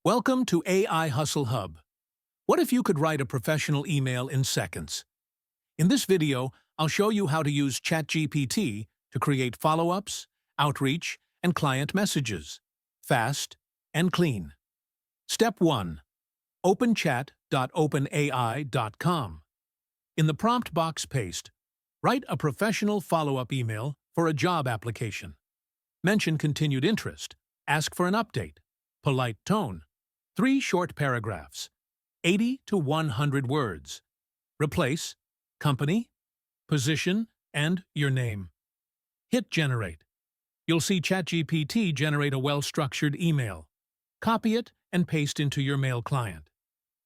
Welcome to AI Hustle Hub. What if you could write a professional email in seconds? In this video, I'll show you how to use ChatGPT to create follow-ups, outreach, and client messages, fast and clean. Step 1. Open chat.openai.com. In the prompt box paste, write a professional follow-up email for a job application. Mention continued interest, ask for an update, polite tone, 3 short paragraphs, 80 to 100 words. Replace company, position, and your name. Hit Generate. You'll see ChatGPT generate a well-structured email. Copy it and paste into your mail client.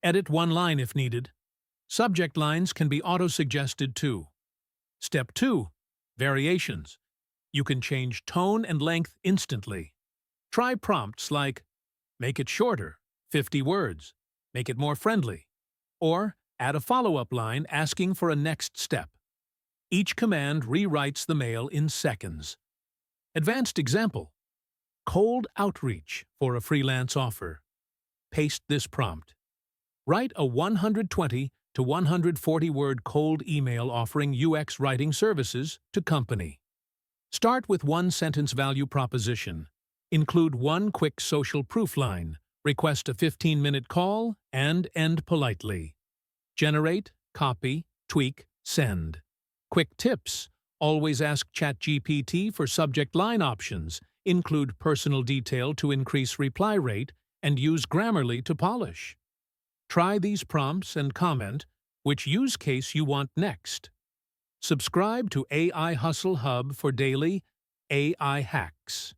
Edit one line if needed. Subject lines can be auto-suggested too. Step 2. Variations. You can change tone and length instantly. Try prompts like, make it shorter, 50 words, make it more friendly, or add a follow-up line asking for a next step. Each command rewrites the mail in seconds. Advanced example. Cold outreach for a freelance offer. Paste this prompt. Write a 120 to 140-word cold email offering UX writing services to company. Start with one-sentence value proposition. Include one quick social proof line. Request a 15-minute call and end politely. Generate, copy, tweak, send. Quick tips. Always ask ChatGPT for subject line options. Include personal detail to increase reply rate and use Grammarly to polish. Try these prompts and comment which use case you want next. Subscribe to AI Hustle Hub for daily AI hacks.